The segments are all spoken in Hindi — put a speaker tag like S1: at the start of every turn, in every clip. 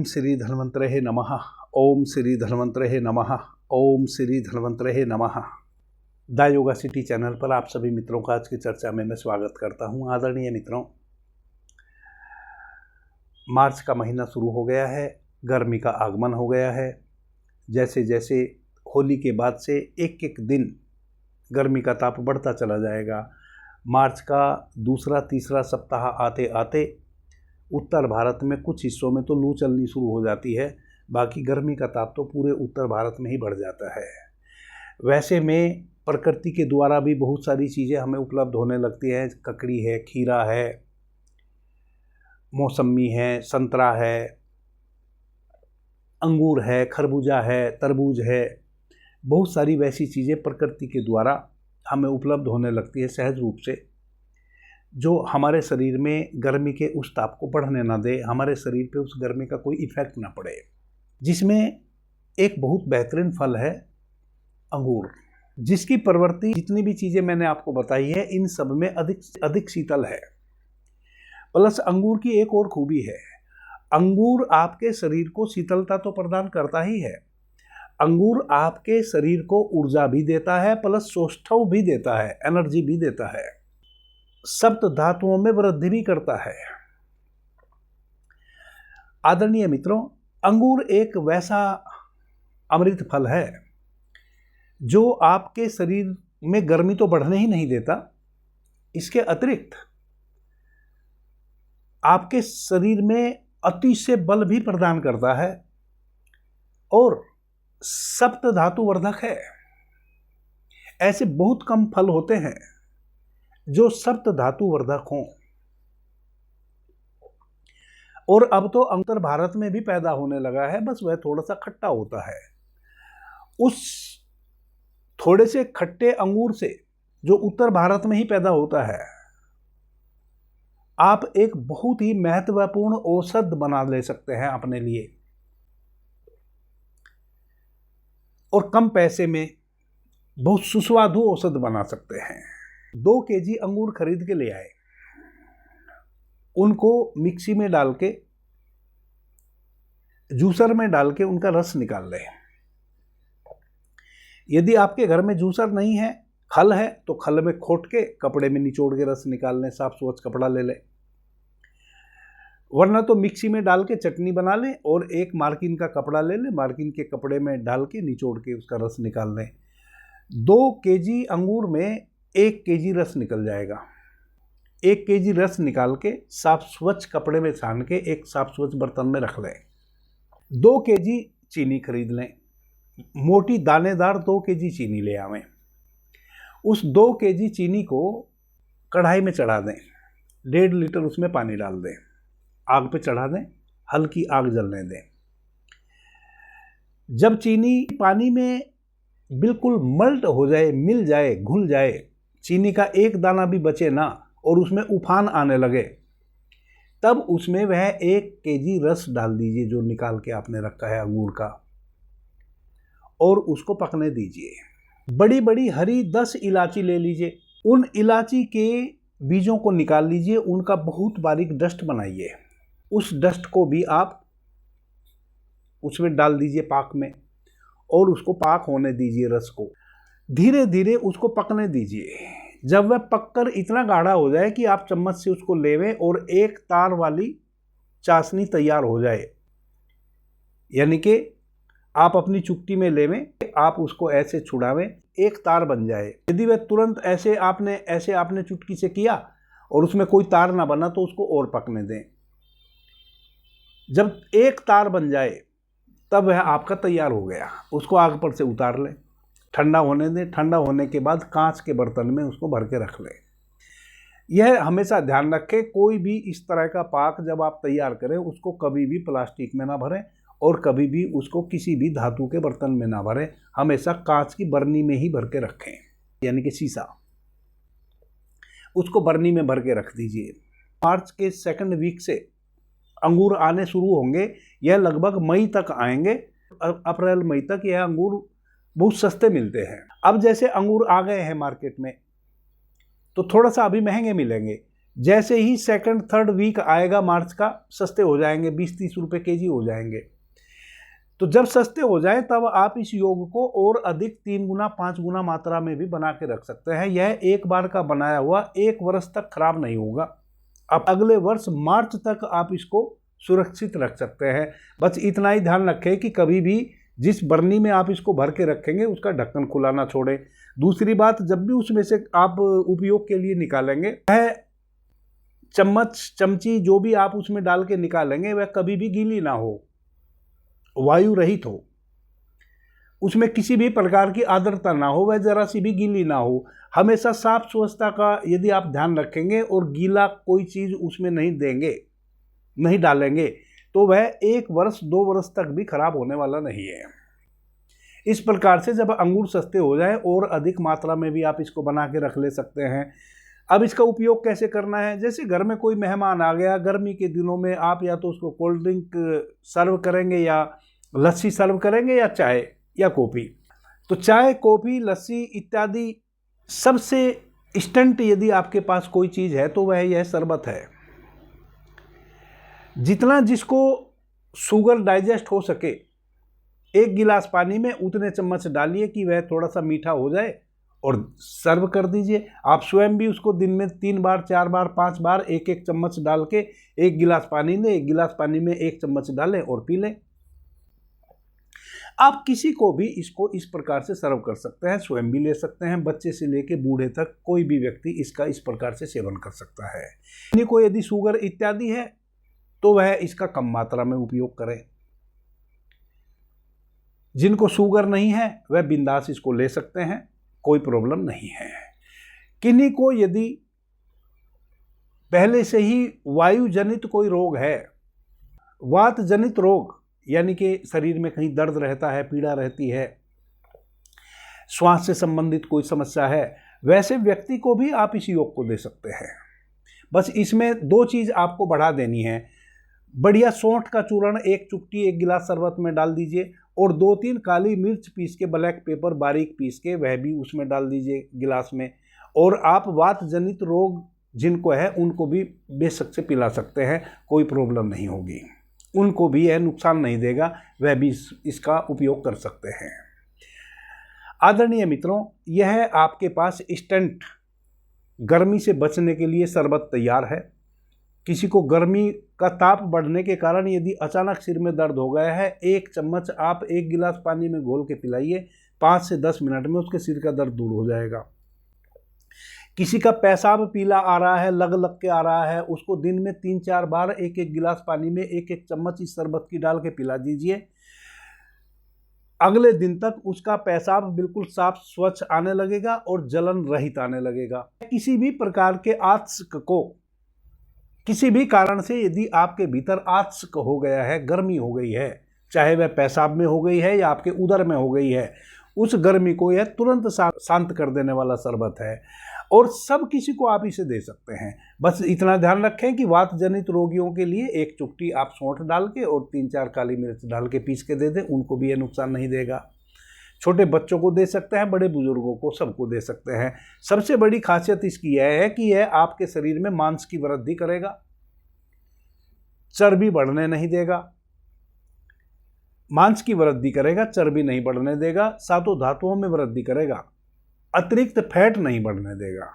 S1: श्री धन्वंतरे नमः। ओम श्री धन्वंतरे नमः। ओम श्री धन्वंतरे नमः। द योगा सिटी चैनल पर आप सभी मित्रों का आज की चर्चा में मैं स्वागत करता हूं। आदरणीय मित्रों, मार्च का महीना शुरू हो गया है, गर्मी का आगमन हो गया है। जैसे जैसे होली के बाद से एक एक दिन गर्मी का ताप बढ़ता चला जाएगा। मार्च का दूसरा तीसरा सप्ताह आते आते उत्तर भारत में कुछ हिस्सों में तो लू चलनी शुरू हो जाती है, बाकी गर्मी का ताप तो पूरे उत्तर भारत में ही बढ़ जाता है। वैसे में प्रकृति के द्वारा भी बहुत सारी चीज़ें हमें उपलब्ध होने लगती हैं। ककड़ी है, खीरा है, मौसमी है, संतरा है, अंगूर है, खरबूजा है, तरबूज है। बहुत सारी वैसी चीज़ें प्रकृति के द्वारा हमें उपलब्ध होने लगती है सहज रूप से, जो हमारे शरीर में गर्मी के उस ताप को बढ़ने ना दे, हमारे शरीर पे उस गर्मी का कोई इफेक्ट ना पड़े। जिसमें एक बहुत बेहतरीन फल है अंगूर, जिसकी प्रवृत्ति जितनी भी चीज़ें मैंने आपको बताई है इन सब में अधिक शीतल है। प्लस अंगूर की एक और खूबी है, अंगूर आपके शरीर को शीतलता तो प्रदान करता ही है, अंगूर आपके शरीर को ऊर्जा भी देता है, प्लस सौष्ठव भी देता है, एनर्जी भी देता है, सप्त धातुओं में वृद्धि भी करता है। आदरणीय मित्रों, अंगूर एक वैसा अमृत फल है जो आपके शरीर में गर्मी तो बढ़ने ही नहीं देता, इसके अतिरिक्त आपके शरीर में अतिशय बल भी प्रदान करता है और सप्त धातु वर्धक है। ऐसे बहुत कम फल होते हैं जो सप्त धातु वर्धक हों, और अब तो उत्तर भारत में भी पैदा होने लगा है, बस वह थोड़ा सा खट्टा होता है। उस थोड़े से खट्टे अंगूर से जो उत्तर भारत में ही पैदा होता है, आप एक बहुत ही महत्वपूर्ण औषध बना ले सकते हैं अपने लिए, और कम पैसे में बहुत सुस्वादु औषध बना सकते हैं। 2 केजी अंगूर खरीद के ले आए, उनको मिक्सी में डाल के, जूसर में डाल के उनका रस निकाल लें। यदि आपके घर में जूसर नहीं है, खल है, तो खल में खोट के कपड़े में निचोड़ के रस निकाल लें, साफ स्वच्छ कपड़ा ले लें। वरना तो मिक्सी में डाल के चटनी बना लें और एक मार्किन का कपड़ा ले लें, मार्किन के कपड़े में डाल के निचोड़ के उसका रस निकाल लें। 2 केजी अंगूर में 1 केजी रस निकल जाएगा। 1 केजी रस निकाल के साफ स्वच्छ कपड़े में छान के एक साफ स्वच्छ बर्तन में रख लें। 2 केजी चीनी खरीद लें, मोटी दानेदार 2 केजी चीनी ले आवें। उस 2 केजी चीनी को कढ़ाई में चढ़ा दें, 1.5 लीटर उसमें पानी डाल दें, आग पे चढ़ा दें, हल्की आग जलने दें। जब चीनी पानी में बिल्कुल मल्ट हो जाए, मिल जाए, घुल जाए, चीनी का एक दाना भी बचे ना और उसमें उफान आने लगे, तब उसमें वह 1 केजी रस डाल दीजिए जो निकाल के आपने रखा है अंगूर का, और उसको पकने दीजिए। बड़ी बड़ी हरी 10 इलायची ले लीजिए, उन इलायची के बीजों को निकाल लीजिए, उनका बहुत बारीक डस्ट बनाइए। उस डस्ट को भी आप उसमें डाल दीजिए पाक में, और उसको पाक होने दीजिए। रस को धीरे धीरे उसको पकने दीजिए। जब वह पककर इतना गाढ़ा हो जाए कि आप चम्मच से उसको लेवें और एक तार वाली चाशनी तैयार हो जाए, यानी कि आप अपनी चुटकी में लेवें, आप उसको ऐसे छुड़ावें, एक तार बन जाए। यदि वह तुरंत ऐसे आपने चुटकी से किया और उसमें कोई तार ना बना तो उसको और पकने दें। जब एक तार बन जाए तब वह आपका तैयार हो गया। उसको आग पर से उतार लें, ठंडा होने दें। ठंडा होने के बाद कांच के बर्तन में उसको भर के रख लें। यह हमेशा ध्यान रखें, कोई भी इस तरह का पाक जब आप तैयार करें उसको कभी भी प्लास्टिक में ना भरें और कभी भी उसको किसी भी धातु के बर्तन में ना भरें, हमेशा कांच की बरनी में ही भर के रखें, यानी कि शीशा। उसको बरनी में भर के रख दीजिए। मार्च के 2nd वीक से अंगूर आने शुरू होंगे, यह लगभग मई तक आएंगे। अप्रैल मई तक यह अंगूर बहुत सस्ते मिलते हैं। अब जैसे अंगूर आ गए हैं मार्केट में तो थोड़ा सा अभी महंगे मिलेंगे, जैसे ही सेकंड थर्ड वीक आएगा मार्च का, सस्ते हो जाएंगे, 20-30 रुपये केजी हो जाएंगे। तो जब सस्ते हो जाए तब आप इस योग को और अधिक 3 गुना 5 गुना मात्रा में भी बना के रख सकते हैं। यह एक बार का बनाया हुआ 1 वर्ष तक खराब नहीं होगा। अब अगले वर्ष मार्च तक आप इसको सुरक्षित रख सकते हैं। बस इतना ही ध्यान रखें कि कभी भी जिस बर्नी में आप इसको भर के रखेंगे उसका ढक्कन खुला ना छोड़ें। दूसरी बात, जब भी उसमें से आप उपयोग के लिए निकालेंगे, वह चम्मच चमची जो भी आप उसमें डाल के निकालेंगे वह कभी भी गीली ना हो, वायु रहित हो, उसमें किसी भी प्रकार की आर्द्रता ना हो, वह जरा सी भी गीली ना हो। हमेशा साफ स्वच्छता का यदि आप ध्यान रखेंगे और गीला कोई चीज़ उसमें नहीं देंगे, नहीं डालेंगे, तो वह 1 वर्ष 2 वर्ष तक भी खराब होने वाला नहीं है। इस प्रकार से जब अंगूर सस्ते हो जाए और अधिक मात्रा में भी आप इसको बना के रख ले सकते हैं। अब इसका उपयोग कैसे करना है? जैसे घर में कोई मेहमान आ गया, गर्मी के दिनों में आप या तो उसको कोल्ड ड्रिंक सर्व करेंगे या लस्सी सर्व करेंगे या चाय या कॉफ़ी। तो चाय, कॉफ़ी, लस्सी इत्यादि सबसे इंस्टेंट यदि आपके पास कोई चीज़ है तो वह यह शरबत है। जितना जिसको शुगर डाइजेस्ट हो सके, 1 गिलास पानी में उतने चम्मच डालिए कि वह थोड़ा सा मीठा हो जाए और सर्व कर दीजिए। आप स्वयं भी उसको दिन में 3 बार 4 बार 5 बार 1-1 चम्मच डाल के 1 गिलास पानी लें, 1 गिलास पानी में 1 चम्मच डालें और पी लें। आप किसी को भी इसको इस प्रकार से सर्व कर सकते हैं, स्वयं भी ले सकते हैं, बच्चे से लेके बूढ़े तक कोई भी व्यक्ति इसका इस प्रकार से सेवन कर सकता है। किसी को यदि शुगर इत्यादि है तो वह इसका कम मात्रा में उपयोग करें। जिनको शुगर नहीं है वह बिंदास इसको ले सकते हैं, कोई प्रॉब्लम नहीं है। किन्हीं को यदि पहले से ही वायु जनित कोई रोग है, वात जनित रोग, यानी कि शरीर में कहीं दर्द रहता है, पीड़ा रहती है, श्वास से संबंधित कोई समस्या है, वैसे व्यक्ति को भी आप इस योग को दे सकते हैं। बस इसमें 2 चीज़ आपको बढ़ा देनी है। बढ़िया सौंठ का चूर्ण 1 चुटकी 1 गिलास शरबत में डाल दीजिए और 2-3 काली मिर्च पीस के, ब्लैक पेपर बारीक पीस के वह भी उसमें डाल दीजिए गिलास में। और आप वात जनित रोग जिनको है उनको भी बेशक से पिला सकते हैं, कोई प्रॉब्लम नहीं होगी, उनको भी यह नुकसान नहीं देगा, वह भी इसका उपयोग कर सकते हैं। आदरणीय मित्रों, यह आपके पास इंस्टेंट गर्मी से बचने के लिए शरबत तैयार है। किसी को गर्मी का ताप बढ़ने के कारण यदि अचानक सिर में दर्द हो गया है, 1 चम्मच आप 1 गिलास पानी में घोल के पिलाइए, 5 से 10 मिनट में उसके सिर का दर्द दूर हो जाएगा। किसी का पेशाब पीला आ रहा है, लग लग के आ रहा है, उसको दिन में 3-4 बार 1-1 गिलास पानी में 1-1 चम्मच इस शरबत की डाल के पिला दीजिए। अगले दिन तक उसका पेशाब बिल्कुल साफ स्वच्छ आने लगेगा और जलन रहित आने लगेगा। किसी भी प्रकार के आत्स्क को, किसी भी कारण से यदि आपके भीतर आत्स्क हो गया है, गर्मी हो गई है, चाहे वह पेशाब में हो गई है या आपके उदर में हो गई है, उस गर्मी को यह तुरंत शांत कर देने वाला शरबत है और सब किसी को आप इसे दे सकते हैं। बस इतना ध्यान रखें कि वात जनित रोगियों के लिए 1 चुटकी आप सौंठ डाल के और 3-4 काली मिर्च डाल के पीस के दे दें, उनको भी यह नुकसान नहीं देगा। छोटे बच्चों को दे सकते हैं, बड़े बुजुर्गों को, सबको दे सकते हैं। सबसे बड़ी खासियत इसकी यह है कि यह आपके शरीर में मांस की वृद्धि करेगा, चर्बी बढ़ने नहीं देगा। मांस की वृद्धि करेगा, चर्बी नहीं बढ़ने देगा, सातों धातुओं में वृद्धि करेगा, अतिरिक्त फैट नहीं बढ़ने देगा।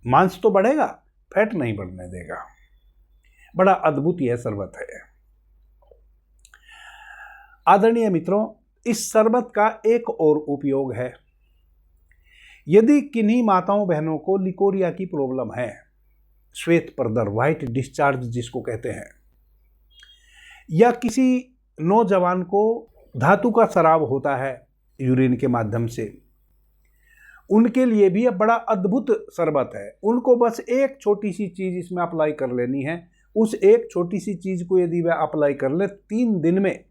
S1: मांस तो बढ़ेगा, फैट नहीं बढ़ने देगा। बड़ा अद्भुत यह शरबत है। आदरणीय मित्रों, इस शरबत का एक और उपयोग है। यदि किन्हीं माताओं बहनों को लिकोरिया की प्रॉब्लम है, श्वेत प्रदर, व्हाइट डिस्चार्ज जिसको कहते हैं, या किसी नौजवान को धातु का स्राव होता है यूरिन के माध्यम से, उनके लिए भी यह बड़ा अद्भुत शरबत है। उनको बस एक छोटी सी चीज़ इसमें अप्लाई कर लेनी है। उस एक छोटी सी चीज़ को यदि वह अप्लाई कर ले, 3 दिन में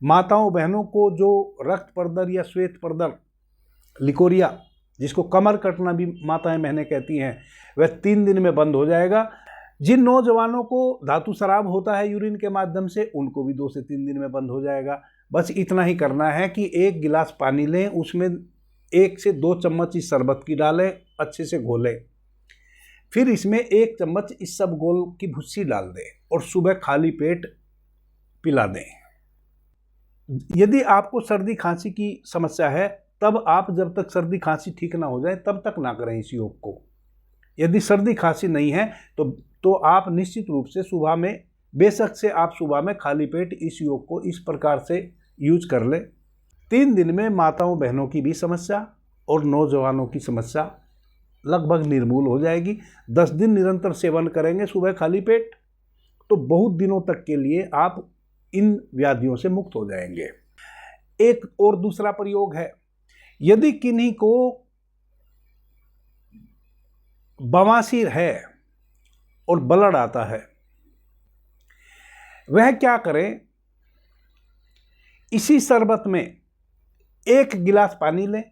S1: माताओं बहनों को जो रक्त प्रदर या श्वेत प्रदर, लिकोरिया जिसको कमर कटना भी माताएं बहनें कहती हैं, वह 3 दिन में बंद हो जाएगा। जिन नौजवानों को धातु स्राव होता है यूरिन के माध्यम से, उनको भी 2 से 3 दिन में बंद हो जाएगा। बस इतना ही करना है कि 1 गिलास पानी लें, उसमें 1 से 2 चम्मच इस शरबत की डालें, अच्छे से घोलें, फिर इसमें 1 चम्मच इसबगोल की भुस्सी डाल दें और सुबह खाली पेट पिला दें। यदि आपको सर्दी खांसी की समस्या है तब आप जब तक सर्दी खांसी ठीक ना हो जाए तब तक ना करें इस योग को। यदि सर्दी खांसी नहीं है तो आप निश्चित रूप से सुबह में, बेशक से आप सुबह में खाली पेट इस योग को इस प्रकार से यूज कर लें। 3 दिन में माताओं बहनों की भी समस्या और नौजवानों की समस्या लगभग निर्मूल हो जाएगी। 10 दिन निरंतर सेवन करेंगे सुबह खाली पेट तो बहुत दिनों तक के लिए आप इन व्याधियों से मुक्त हो जाएंगे। एक और दूसरा प्रयोग है, यदि किन्हीं को बवासीर है और ब्लड आता है, वह क्या करें, इसी शरबत में 1 गिलास पानी लें,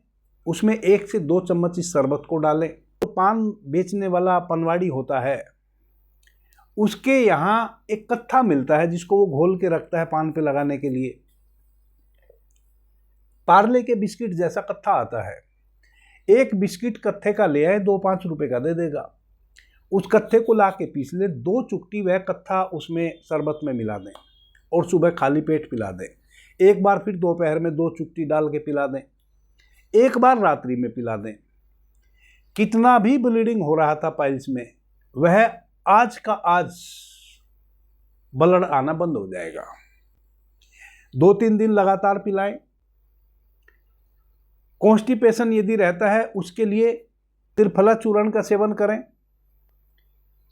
S1: उसमें 1 से 2 चम्मच इस शरबत को डालें। तो पान बेचने वाला पनवाड़ी होता है, उसके यहाँ एक कत्था मिलता है जिसको वो घोल के रखता है पान पे लगाने के लिए। पार्ले के बिस्किट जैसा कत्था आता है, 1 बिस्किट कत्थे का ले आए, 2-5 रुपए का दे देगा। उस कत्थे को ला के पीस ले, 2 चुटकी वह कत्था उसमें शरबत में मिला दें और सुबह खाली पेट पिला दें। एक बार फिर दोपहर में 2 चुटकी डाल के पिला दें, एक बार रात्रि में पिला दें। कितना भी ब्लीडिंग हो रहा था पाइल्स में, वह आज का आज ब्लड आना बंद हो जाएगा। 2-3 दिन लगातार पिलाएं। कॉन्स्टिपेशन यदि रहता है उसके लिए त्रिफला चूर्ण का सेवन करें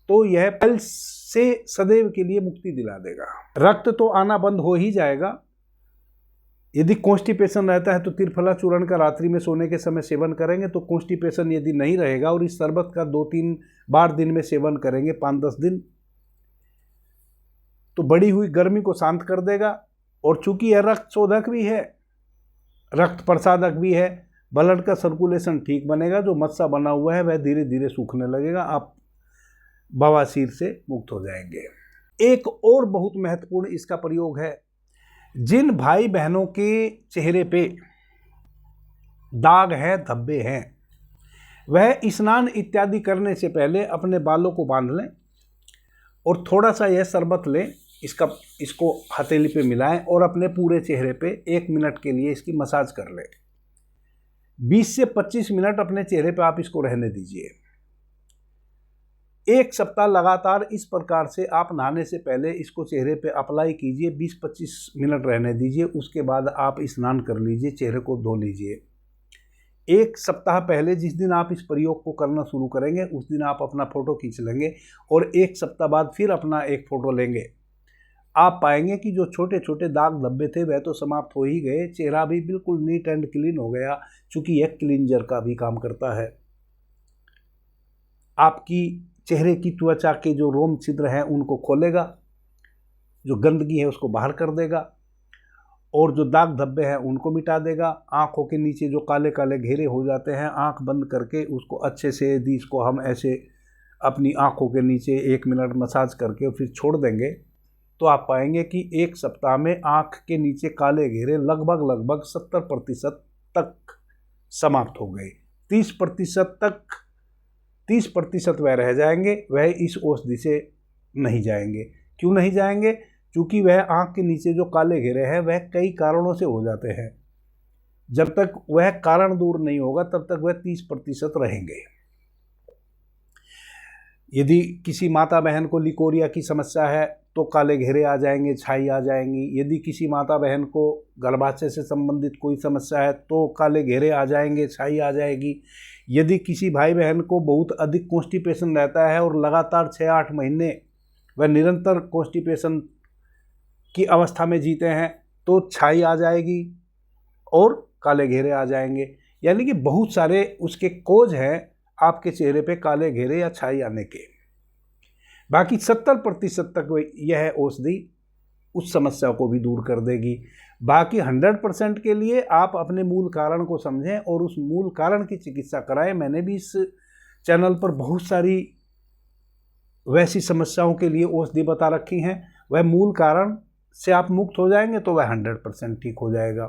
S1: तो यह पाइल्स से सदैव के लिए मुक्ति दिला देगा। रक्त तो आना बंद हो ही जाएगा। यदि कॉन्स्टिपेशन रहता है तो त्रिफला चूर्ण का रात्रि में सोने के समय सेवन करेंगे तो कॉन्स्टिपेशन यदि नहीं रहेगा और इस शरबत का 2-3 बार दिन में सेवन करेंगे 5-10 दिन तो बढ़ी हुई गर्मी को शांत कर देगा। और चूंकि यह रक्त शोधक भी है, रक्त प्रसादक भी है, ब्लड का सर्कुलेशन ठीक बनेगा। जो मस्सा बना हुआ है वह धीरे धीरे सूखने लगेगा, आप बवासीर से मुक्त हो जाएंगे। एक और बहुत महत्वपूर्ण इसका प्रयोग है, जिन भाई बहनों के चेहरे पे दाग है, धब्बे हैं, वह स्नान इत्यादि करने से पहले अपने बालों को बांध लें और थोड़ा सा यह शरबत लें, इसको हथेली पे मिलाएं और अपने पूरे चेहरे पे 1 मिनट के लिए इसकी मसाज कर लें। 20 से 25 मिनट अपने चेहरे पे आप इसको रहने दीजिए। 1 सप्ताह लगातार इस प्रकार से आप नहाने से पहले इसको चेहरे पे अप्लाई कीजिए, 20-25 मिनट रहने दीजिए, उसके बाद आप स्नान कर लीजिए, चेहरे को धो लीजिए। 1 सप्ताह पहले जिस दिन आप इस प्रयोग को करना शुरू करेंगे उस दिन आप अपना फोटो खींच लेंगे और 1 सप्ताह बाद फिर अपना एक फोटो लेंगे। आप पाएंगे कि जो छोटे छोटे दाग धब्बे थे वह तो समाप्त हो ही गए, चेहरा भी बिल्कुल नीट एंड क्लीन हो गया, चूँकि यह क्लींजर का भी काम करता है। आपकी चेहरे की त्वचा के जो रोम छिद्र हैं उनको खोलेगा, जो गंदगी है उसको बाहर कर देगा और जो दाग धब्बे हैं उनको मिटा देगा। आँखों के नीचे जो काले काले घेरे हो जाते हैं, आँख बंद करके उसको अच्छे से, यदि इसको हम ऐसे अपनी आँखों के नीचे 1 मिनट मसाज करके और फिर छोड़ देंगे तो आप पाएंगे कि 1 सप्ताह में आँख के नीचे काले घेरे लगभग 70% तक समाप्त हो गए। 30% वह रह जाएंगे, वह इस औषधि से नहीं जाएंगे। क्यों नहीं जाएंगे? क्योंकि वह आँख के नीचे जो काले घेरे हैं वह कई कारणों से हो जाते हैं। जब तक वह कारण दूर नहीं होगा तब तक वह 30% रहेंगे। यदि किसी माता बहन को लिकोरिया की समस्या है तो काले घेरे आ जाएंगे, छाई आ जाएंगी। यदि किसी माता बहन को गर्भाशय से संबंधित कोई समस्या है तो काले घेरे आ जाएंगे, छाई आ जाएगी। यदि किसी भाई बहन को बहुत अधिक कॉन्स्टिपेशन रहता है और लगातार 6-8 महीने वह निरंतर कॉन्स्टिपेशन की अवस्था में जीते हैं तो छाई आ जाएगी और काले घेरे आ जाएंगे। यानी कि बहुत सारे उसके कोज हैं आपके चेहरे पे काले घेरे या छाई आने के। बाकी 70% तक यह औषधि उस समस्या को भी दूर कर देगी। बाकी 100% के लिए आप अपने मूल कारण को समझें और उस मूल कारण की चिकित्सा कराएं। मैंने भी इस चैनल पर बहुत सारी वैसी समस्याओं के लिए औषधि बता रखी हैं। वह मूल कारण से आप मुक्त हो जाएंगे तो वह 100% ठीक हो जाएगा।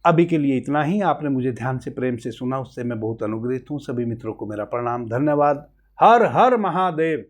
S1: अभी के लिए इतना ही। आपने मुझे ध्यान से प्रेम से सुना, उससे मैं बहुत अनुग्रहित हूँ। सभी मित्रों को मेरा प्रणाम, धन्यवाद। हर हर महादेव।